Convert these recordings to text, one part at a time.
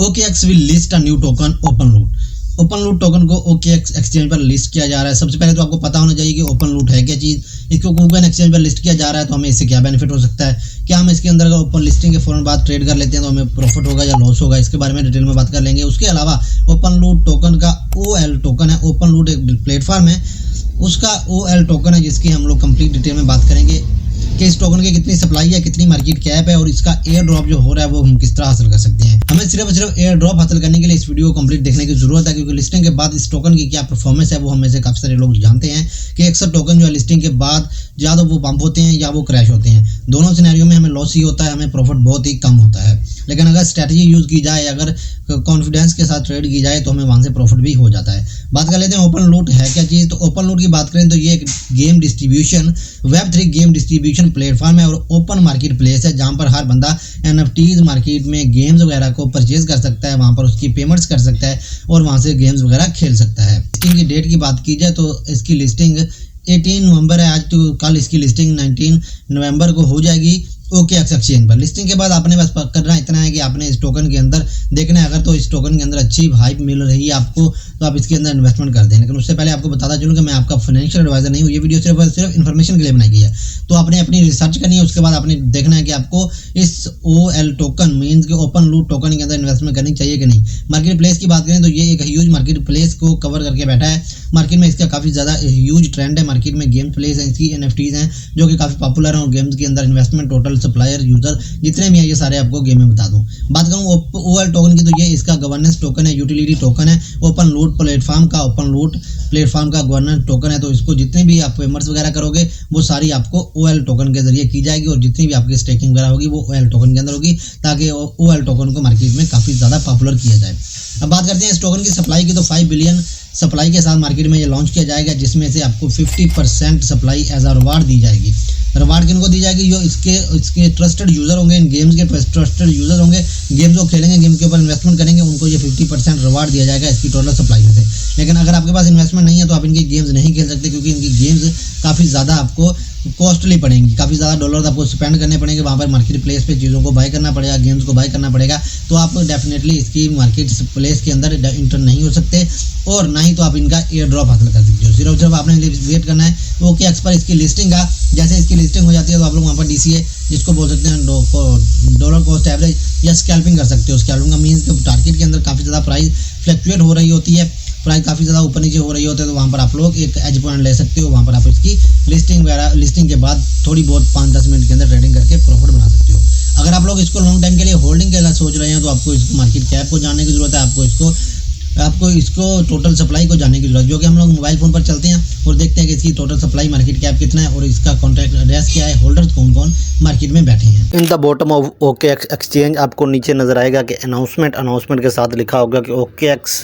OKX will list a new token OpenLoot। OpenLoot token को OKX exchange पर list किया जा रहा है। सबसे पहले तो आपको पता होना चाहिए कि OpenLoot है क्या चीज़, इसको कूगन एक्सचेंज पर लिस्ट किया जा रहा है तो हमें इससे क्या बेनिफिट हो सकता है, क्या हम इसके अंदर अगर ओपन लिस्टिंग के फौरन बाद ट्रेड कर लेते हैं तो हमें प्रॉफिट होगा या लॉस होगा, इसके बारे में डिटेल में बात कर लेंगे। उसके अलावा OpenLoot टोकन का OL टोकन है, OpenLoot एक प्लेटफॉर्म है, उसका OL टोकन है जिसकी हम लोग कंप्लीट डिटेल में बात करेंगे कि इस टोकन की कितनी सप्लाई है, कितनी मार्केट कैप है और इसका एयर ड्रॉप जो हो रहा है वो हम किस तरह हासिल कर सकते हैं। हमें सिर्फ और सिर्फ एयर ड्रॉप हासिल करने के लिए इस वीडियो को कंप्लीट देखने की जरूरत है, क्योंकि लिस्टिंग के बाद इस टोकन की क्या परफॉर्मेंस है वो हमें से काफी सारे लोग जानते हैं कि अक्सर टोकन जो है लिस्टिंग के बाद या तो वो पंप होते हैं या वो क्रैश होते हैं। दोनों सिनेरियो में हमें लॉस ही होता है, हमें प्रॉफिट बहुत ही कम होता है। लेकिन अगर स्ट्रैटेजी यूज की जाए, अगर कॉन्फिडेंस के साथ ट्रेड की जाए तो हमें वहां से प्रॉफिट भी हो जाता है। बात कर लेते हैं OpenLoot है क्या चीज़। तो OpenLoot की बात करें तो ये एक game distribution Web3 game distribution platform है और ओपन मार्केट प्लेस है जहां पर हर बंदा NFTs मार्केट में गेम्स वगैरह को परचेज कर सकता है, वहां पर उसकी पेमेंट्स कर सकता है और वहां से गेम्स वगैरह खेल सकता है। लिस्टिंग की डेट की बात की जाए तो इसकी लिस्टिंग 18 नवंबर है आज, तो कल इसकी लिस्टिंग 19 नवंबर को हो जाएगी OKX एक्सचेंज पर। लिस्टिंग के बाद आपने बस करना इतना है कि आपने इस टोकन के अंदर देखना है, अगर तो इस टोकन के अंदर अच्छी हाइप मिल रही है आपको तो आप इसके अंदर इन्वेस्टमेंट कर दें। लेकिन उससे पहले आपको बताता चलूँ कि मैं आपका फाइनेंशियल एडवाइजर नहीं हूँ, ये वीडियो सिर्फ और सिर्फ इन्फॉर्मेशन के लिए बनाई गई है। तो आपने अपनी रिसर्च करनी है, उसके बाद आपने देखना है कि आपको इस OL टोकन मीन्स के OpenLoot टोकन के अंदर इन्वेस्टमेंट करनी चाहिए कि नहीं। मार्केट प्लेस की बात करें तो ये एक ह्यूज मार्केट प्लेस को कवर करके बैठा है। मार्केट में इसका काफ़ी ज़्यादा ह्यूज ट्रेंड है। मार्केट में गेम प्लेस हैं, इसकी NFTs हैं जो कि काफ़ी पॉपुलर हैं और गेम्स के अंदर इन्वेस्टमेंट टोटल सप्लायर यूजर जितने भी हैं ये सारे आपको गेम में बता दूं। बात करूं OL टोकन की तो ये इसका गवर्नेंस टोकन है, यूटिलिटी टोकन है OpenLoot प्लेटफॉर्म का। OpenLoot प्लेटफॉर्म का गवर्नेंस टोकन है, तो इसको जितने भी आप पेमेंट्स वगैरह करोगे वो सारी आपको OL टोकन के जरिए की जाएगी और जितनी भी आपकी स्टेकिंग वगैरह होगी वो OL टोकन के अंदर होगी, ताकि OL टोकन को मार्केट में काफ़ी ज़्यादा पॉपुलर किया जाए। अब बात करते हैं इस टोकन की सप्लाई की, तो 5 बिलियन सप्लाई के साथ मार्केट में ये लॉन्च किया जाएगा, जिसमें से आपको 50% सप्लाई एज अ रिवार्ड दी जाएगी। रिवार्ड किनको दी जाएगी? जो इसके ट्रस्टेड यूजर होंगे, इन गेम्स के ट्रस्टेड यूजर होंगे, गेम्स को खेलेंगे, गेम के ऊपर इन्वेस्टमेंट करेंगे, उनको ये 50% रिवार्ड दिया जाएगा इसकी टोटल सप्लाई में से। लेकिन अगर आपके पास इन्वेस्टमेंट नहीं है तो आप इनकी गेम्स नहीं खेल सकते, क्योंकि इनकी गेम्स काफ़ी ज़्यादा आपको कॉस्टली पड़ेंगी, काफ़ी ज़्यादा डॉलर आपको स्पेंड करने पड़ेंगे, वहाँ पर मार्केट प्लेस पे चीज़ों को बाय करना पड़ेगा, गेम्स को बाय करना पड़ेगा। तो आप डेफिनेटली इसकी मार्केट प्लेस के अंदर इंटर नहीं हो सकते और ना ही तो आप इनका एयर ड्रॉप हासिल कर सकते हो। सिर्फ आपने वेट करना है OKX पर इसकी लिस्टिंग का। जैसे इसकी लिस्टिंग हो जाती है तो आप लोग वहाँ पर DCA जिसको बोल सकते हैं डॉलर कॉस्ट एवरेज या स्कैल्पिंग कर सकते हो। स्कैल्पिंग का मीन्स टारगेट के अंदर काफ़ी ज़्यादा प्राइस फ्लक्चुएट हो रही होती है, प्राइस काफ़ी ज़्यादा ऊपर नीचे हो रही होती है, तो वहाँ पर आप लोग एक एज पॉइंट ले सकते हो, वहाँ पर आप इसकी लिस्टिंग के बाद थोड़ी बहुत 5-10 मिनट के अंदर ट्रेडिंग करके प्रॉफिट बना सकते हो। अगर आप लोग इसको लॉन्ग टाइम के लिए होल्डिंग के लिए सोच रहे हैं तो आपको इसको मार्केट कैप को जानने की जरूरत है, आपको इसको टोटल सप्लाई को जानने की जरूरत है, जो कि हम लोग मोबाइल फ़ोन पर चलते हैं और देखते हैं कि इसकी टोटल सप्लाई मार्केट कैप कितना है और इसका कॉन्ट्रैक्ट एड्रेस क्या है, होल्डर्स कौन कौन मार्केट में बैठे हैं। In the bottom of OKX exchange आपको नीचे नजर आएगा कि अनाउंसमेंट के साथ लिखा होगा कि OKX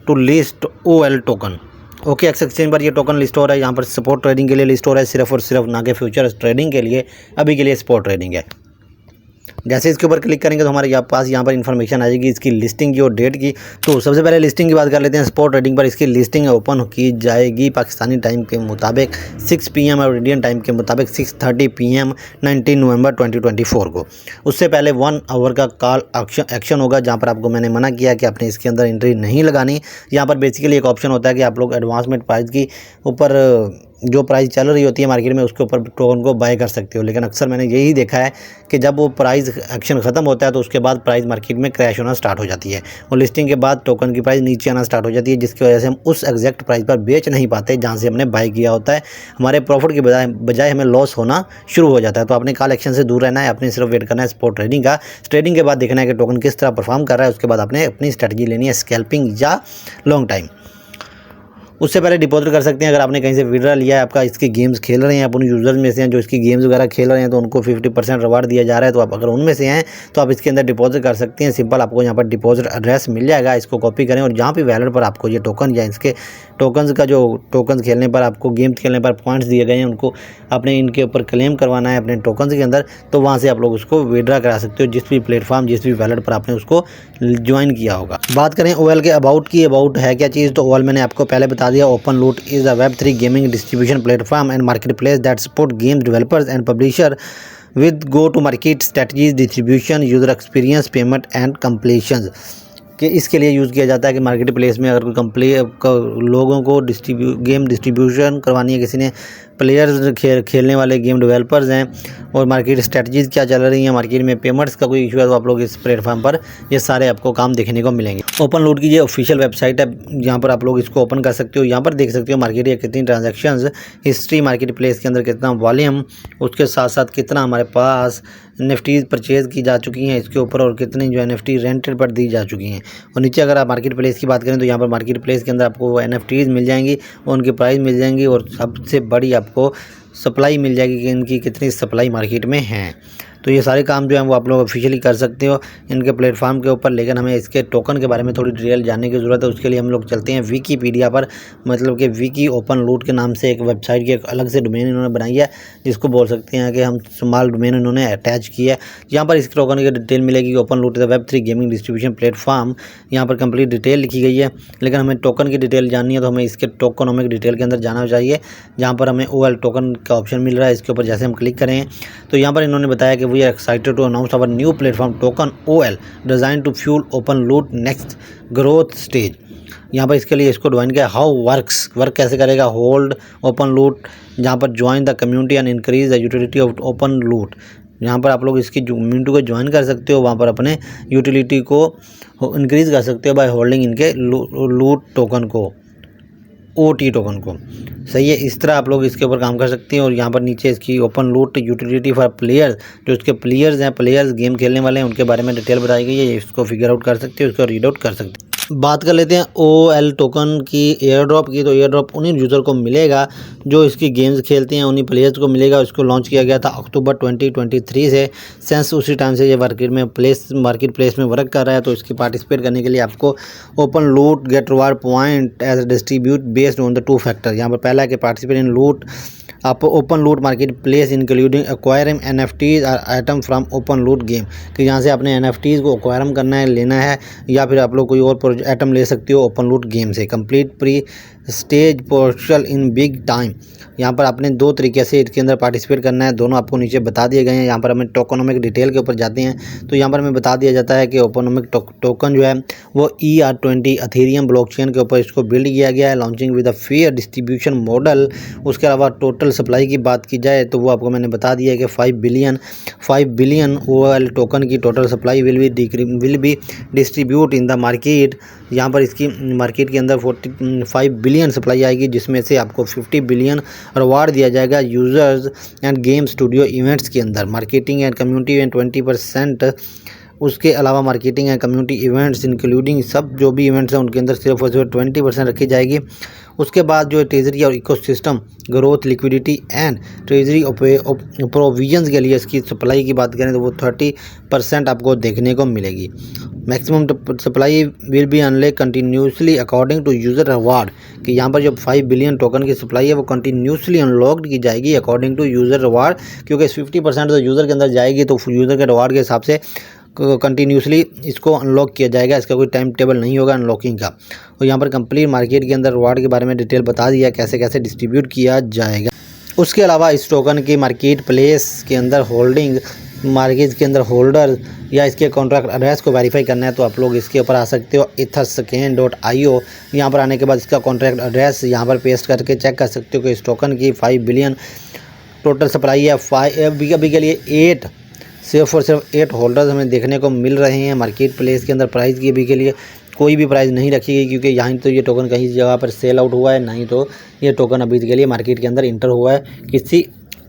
to list OL token. OKX exchange पर ये टोकन लिस्ट हो रहा है, यहाँ पर स्पॉट ट्रेडिंग के लिए लिस्ट हो रहा है सिर्फ और सिर्फ, ना कि फ्यूचर ट्रेडिंग के लिए। अभी के लिए स्पॉट ट्रेडिंग है। जैसे इसके ऊपर क्लिक करेंगे तो हमारे पास यहाँ पर इन्फॉर्मेशन आ जाएगी इसकी लिस्टिंग की और डेट की। तो सबसे पहले लिस्टिंग की बात कर लेते हैं। स्पॉट ट्रेडिंग पर इसकी लिस्टिंग ओपन की जाएगी पाकिस्तानी टाइम के मुताबिक 6 PM और इंडियन टाइम के मुताबिक 6:30 PM 19 नवंबर 2024 को। उससे पहले 1 आवर का कॉल एक्शन होगा, जहाँ पर आपको मैंने मना किया कि आपने इसके अंदर एंट्री नहीं लगानी। यहाँ पर बेसिकली एक ऑप्शन होता है कि आप लोग एडवांसमेंट प्राइस की ऊपर जो प्राइस चल रही होती है मार्केट में उसके ऊपर टोकन को बाय कर सकते हो। लेकिन अक्सर मैंने यही देखा है कि जब वो प्राइस एक्शन ख़त्म होता है तो उसके बाद प्राइस मार्केट में क्रैश होना स्टार्ट हो जाती है और लिस्टिंग के बाद टोकन की प्राइस नीचे आना स्टार्ट हो जाती है, जिसकी वजह से हम उस एग्जैक्ट प्राइस पर बेच नहीं पाते जहाँ से हमने बाय किया होता है। हमारे प्रॉफिट के बजाय हमें लॉस होना शुरू हो जाता है। तो आपने कॉल एक्शन से दूर रहना है, आपने सिर्फ वेट करना है स्पॉट ट्रेडिंग का। ट्रेडिंग के बाद देखना है कि टोकन किस तरह परफॉर्म कर रहा है, उसके बाद आपने अपनी स्ट्रेटजी लेनी है स्कैल्पिंग या लॉन्ग टाइम। उससे पहले डिपॉजिट कर सकते हैं। अगर आपने कहीं से विड्रा लिया है, आपका इसके गेम्स खेल रहे हैं, आप उन यूज़र्स में से हैं जो इसकी गेम्स वगैरह खेल रहे हैं, तो उनको 50% रिवार्ड दिया जा रहा है। तो आप अगर उनमें से हैं तो आप इसके अंदर डिपॉजिट कर सकते हैं। सिंपल आपको यहाँ पर डिपॉजिट एड्रेस मिल जाएगा, इसको कॉपी करें और जहाँ भी वैलेट पर आपको ये टोकन या इसके टोकन्स का जो टोकन्स खेलने पर आपको गेम्स खेलने पर पॉइंट्स दिए गए हैं उनको आपने इनके ऊपर क्लेम करवाना है अपने टोकन्स के अंदर, तो वहाँ से आप लोग उसको विड्रा करा सकते हो जिस भी प्लेटफॉर्म जिस भी वैलेट पर आपने उसको ज्वाइन किया होगा। बात करें OL के अबाउट की, अबाउट है क्या चीज़, तो OL मैंने आपको पहले बता दिया। OpenLoot is a Web3 gaming distribution platform and marketplace that support game developers and publisher with go-to-market strategies, distribution, user experience, payment and completions। कि इसके लिए यूज़ किया जाता है कि मार्केट प्लेस में अगर कोई लोगों को गेम डिस्ट्रीब्यूशन करवानी है, किसी ने प्लेयर्स खेलने वाले गेम डेवलपर्स हैं और मार्केट स्ट्रेटजीज़ क्या चल रही हैं, मार्केट में पेमेंट्स का कोई इशू है, तो आप लोग इस प्लेटफॉर्म पर ये सारे आपको काम देखने को मिलेंगे। ओपन लूट की ये ऑफिशियल वेबसाइट है, यहाँ पर आप लोग इसको ओपन कर सकते हो। यहाँ पर देख सकते हो मार्केट या कितनी ट्रांजैक्शंस हिस्ट्री, मार्केट प्लेस के अंदर कितना वॉल्यूम, उसके साथ साथ कितना हमारे पास एनएफटीज परचेज़ की जा चुकी हैं इसके ऊपर, और कितनी जो एनएफटी रेंटेड पर दी जा चुकी हैं। और नीचे अगर आप मार्केट प्लेस की बात करें तो यहाँ पर मार्केट प्लेस के अंदर आपको एनएफटीज मिल जाएंगी और उनकी प्राइस मिल जाएंगी, और सबसे बड़ी आपको सप्लाई मिल जाएगी कि इनकी कितनी सप्लाई मार्केट में है। तो ये सारे काम जो हैं वो आप लोग ऑफिशियली कर सकते हो इनके प्लेटफॉर्म के ऊपर। लेकिन हमें इसके टोकन के बारे में थोड़ी डिटेल जानने की ज़रूरत है। उसके लिए हम लोग चलते हैं विकीपीडिया पर, मतलब कि विकी ओपन लूट के नाम से एक वेबसाइट की एक अलग से डोमेन इन्होंने बनाई है, जिसको बोल सकते हैं कि हम स्मॉल डोमेन इन्होंने अटैच किया है। यहाँ पर इस टोकन की डिटेल मिलेगी। ओपन लूट the web 3 gaming distribution platform, यहाँ पर कंप्लीट डिटेल लिखी गई है। लेकिन हमें टोकन की डिटेल जाननी है तो हमें इसके टोकनोमिक डिटेल के अंदर जाना चाहिए, जहाँ पर हमें OL टोकन का ऑप्शन मिल रहा है। इसके ऊपर जैसे हम क्लिक करें तो यहाँ पर इन्होंने बताया कि we are excited to announce our new platform token OL designed to fuel open loot next growth stage। यहाँ पर इसके लिए इसको डिवाइन किया हाउ वर्क कैसे करेगा। होल्ड ओपन लूट, जहाँ पर join the community and increase the utility of open लूट, यहाँ पर आप लोग इसकी कम्युनिटी को ज्वाइन कर सकते हो, वहाँ पर अपने यूटिलिटी को इंक्रीज़ कर सकते हो बाय होल्डिंग इनके लूट टोकन को, OT टोकन को। सही है, इस तरह आप लोग इसके ऊपर काम कर सकते हैं। और यहाँ पर नीचे इसकी ओपन लूट यूटिलिटी फॉर प्लेयर्स, जो इसके प्लेयर्स हैं, प्लेयर्स गेम खेलने वाले हैं, उनके बारे में डिटेल बताई गई है। इसको फिगर आउट कर सकते हो, इसको रीड आउट कर सकते हैं। बात कर लेते हैं OL टोकन की एयर ड्रॉप की। तो एयर ड्रॉप उन्हीं यूज़र को मिलेगा जो इसकी गेम्स खेलते हैं, उन्हीं प्लेयर्स को मिलेगा। इसको लॉन्च किया गया था अक्टूबर 2023 से। सेंस उसी टाइम से ये मार्केट प्लेस में वर्क कर रहा है। तो इसकी पार्टिसिपेट करने के लिए आपको open loot get reward point as distribute based on the 2 factor. यहाँ पर पहला है कि पार्टिसिपेट इन लूट आप ओपन लूट market place including acquiring NFTs और आइटम फ्रॉम ओपन लूट गेम, कि यहाँ से अपने NFTs को एक्वायरम करना है, लेना है, या फिर आप लोग कोई और आइटम ले सकते हो ओपन लूट गेम से। Complete pre stage portal in big time, यहाँ पर आपने 2 तरीके से इसके अंदर पार्टिसिपेट करना है, दोनों आपको नीचे बता दिए गए हैं। यहाँ पर हमें टोकनोमिक डिटेल के ऊपर जाते हैं तो यहाँ पर हमें बता दिया जाता है कि ओपनोमिक टोकन जो है वो ER20 अथेरियम ब्लॉकचेन के ऊपर इसको बिल्ड किया गया है, launching with a fair distribution model. उसके अलावा टोटल सप्लाई की बात की जाए तो वो आपको मैंने बता दिया है कि 5 बिलियन OL टोकन की total supply will B distribute in the market. यहाँ पर इसकी मार्केट के अंदर 45 बिलियन सप्लाई आएगी, जिसमें से आपको 50 बिलियन रिवार्ड दिया जाएगा users end game studio events के अंदर। Marketing and community event 20%। उसके अलावा marketing and community events including सब जो भी इवेंट्स हैं उनके अंदर सिर्फ और सिर्फ 20% रखी जाएगी। उसके बाद जो ट्रेजरी और ecosystem growth, liquidity and treasury provisions के लिए इसकी सप्लाई की बात करें तो वो 30% आपको देखने को मिलेगी। Maximum supply will be unlock continuously according to user reward, कि यहाँ पर जो 5 बिलियन टोकन की सप्लाई है वो कंटिन्यूसली अनलॉक्ड की जाएगी अकॉर्डिंग टू यूज़र रिवार्ड, क्योंकि 50% तो यूज़र के अंदर जाएगी तो यूज़र के रिवार्ड के हिसाब से कंटिन्यूसली इसको अनलॉक किया जाएगा। इसका कोई टाइम टेबल नहीं होगा अनलॉकिंग का। और यहाँ पर कंप्लीट मार्केट के अंदर रिवार्ड के बारे में डिटेल बता दिया कैसे कैसे डिस्ट्रीब्यूट किया जाएगा। उसके अलावा इस टोकन की मार्केट प्लेस के अंदर होल्डिंग, मार्केट के अंदर होल्डर या इसके कॉन्ट्रैक्ट एड्रेस को वेरीफाई करना है तो आप लोग इसके ऊपर आ सकते हो etherscan.io। यहाँ पर आने के बाद इसका कॉन्ट्रैक्ट एड्रेस यहाँ पर पेस्ट करके चेक कर सकते हो कि इस टोकन की 5 बिलियन टोटल सप्लाई है। अभी के लिए सिर्फ और सिर्फ 8 होल्डर्स हमें देखने को मिल रहे हैं मार्केट प्लेस के अंदर। प्राइस की अभी के लिए कोई भी प्राइस नहीं रखी गई, क्योंकि यहाँ तो ये टोकन कहीं जगह पर सेल आउट हुआ है, नहीं तो ये टोकन अभी के लिए मार्केट के अंदर इंटर हुआ है किसी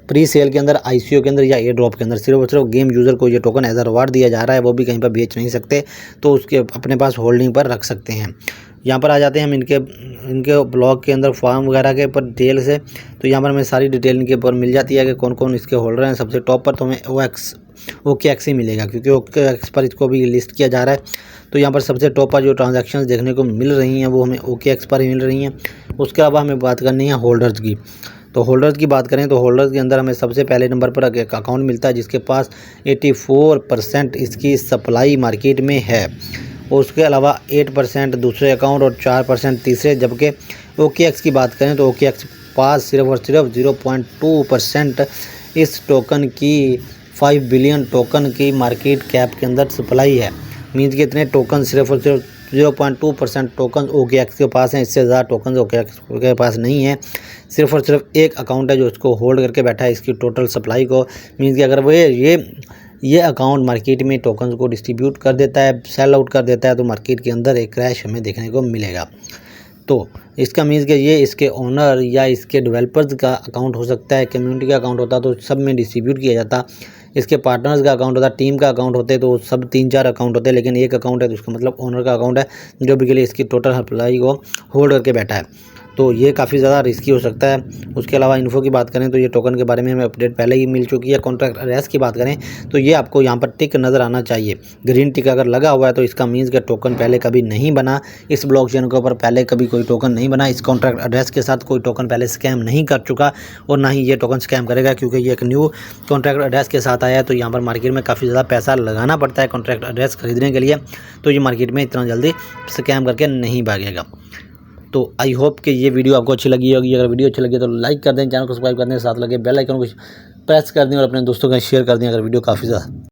प्री सेल के अंदर, ICO के अंदर या एयर ड्रॉप के अंदर। सिर्फ और सिर्फ गेम यूज़र को ये टोकन एज अ रिवार्ड दिया जा रहा है, वो भी कहीं पर बेच नहीं सकते, तो उसके अपने पास होल्डिंग पर रख सकते हैं। यहाँ पर आ जाते हैं हम इनके ब्लॉग के अंदर फॉर्म वगैरह के ऊपर डिटेल से। तो यहाँ पर हमें सारी डिटेल इनके ऊपर मिल जाती है कि कौन कौन इसके होल्डर हैं। सबसे टॉप पर तो हमें OKX ही मिलेगा, क्योंकि OKX पर इसको भी लिस्ट किया जा रहा है। तो यहाँ पर सबसे टॉप पर जो ट्रांजैक्शंस देखने को मिल रही हैं वो हमें OKX पर ही मिल रही हैं। उसके अलावा हमें बात करनी है होल्डर्स की। तो होल्डर्स की बात करें तो होल्डर्स के अंदर हमें सबसे पहले नंबर पर एक अकाउंट मिलता है जिसके पास 84% इसकी सप्लाई मार्केट में है। उसके अलावा 8% दूसरे अकाउंट और 4% तीसरे। जबकि OKX की बात करें तो OKX पास सिर्फ और सिर्फ 0.2% इस टोकन की 5 बिलियन टोकन की मार्केट कैप के अंदर सप्लाई है। मीन्स कि इतने टोकन सिर्फ और सिर्फ 0.2% टोकन OKX के पास हैं, इससे ज़्यादा टोकन OKX के पास नहीं है। सिर्फ और सिर्फ एक अकाउंट है जो इसको होल्ड करके बैठा है इसकी टोटल सप्लाई को। मीन्स कि अगर वो ये अकाउंट मार्केट में टोकन्स को डिस्ट्रीब्यूट कर देता है, सेल आउट कर देता है, तो मार्केट के अंदर एक क्रैश हमें देखने को मिलेगा। तो इसका मीन्स कि ये इसके ओनर या इसके डेवलपर्स का अकाउंट हो सकता है, कम्युनिटी का अकाउंट होता तो सब में डिस्ट्रीब्यूट किया जाता, इसके पार्टनर्स का अकाउंट होता, टीम का अकाउंट होते तो सब 3-4 अकाउंट होते, लेकिन एक अकाउंट है तो उसका मतलब ओनर का अकाउंट है जो भी के लिए इसकी टोटल सप्लाई को होल्ड करके बैठा है। तो ये काफ़ी ज़्यादा रिस्की हो सकता है। उसके अलावा इन्फो की बात करें तो ये टोकन के बारे में हमें अपडेट पहले ही मिल चुकी है। कॉन्ट्रैक्ट एड्रेस की बात करें तो ये आपको यहाँ पर टिक नज़र आना चाहिए, ग्रीन टिक अगर लगा हुआ है तो इसका मीन्स कि टोकन पहले कभी नहीं बना, इस ब्लॉकचेन के ऊपर पहले कभी कोई टोकन नहीं बना, इस कॉन्ट्रैक्ट एड्रेस के साथ कोई टोकन पहले स्कैम नहीं कर चुका और ना ही ये टोकन स्कैम करेगा, क्योंकि ये एक न्यू कॉन्ट्रैक्ट एड्रेस के साथ आया है। तो यहाँ पर मार्केट में काफ़ी ज़्यादा पैसा लगाना पड़ता है कॉन्ट्रैक्ट एड्रेस खरीदने के लिए, तो ये मार्केट में इतना जल्दी स्कैम करके नहीं भागेगा। तो आई होप कि ये वीडियो आपको अच्छी लगी होगी। अगर वीडियो अच्छी लगी तो लाइक कर दें, चैनल को सब्सक्राइब कर दें, साथ लगे बेल आइकन को प्रेस कर दें और अपने दोस्तों के साथ शेयर कर दें अगर वीडियो काफ़ी ज़्यादा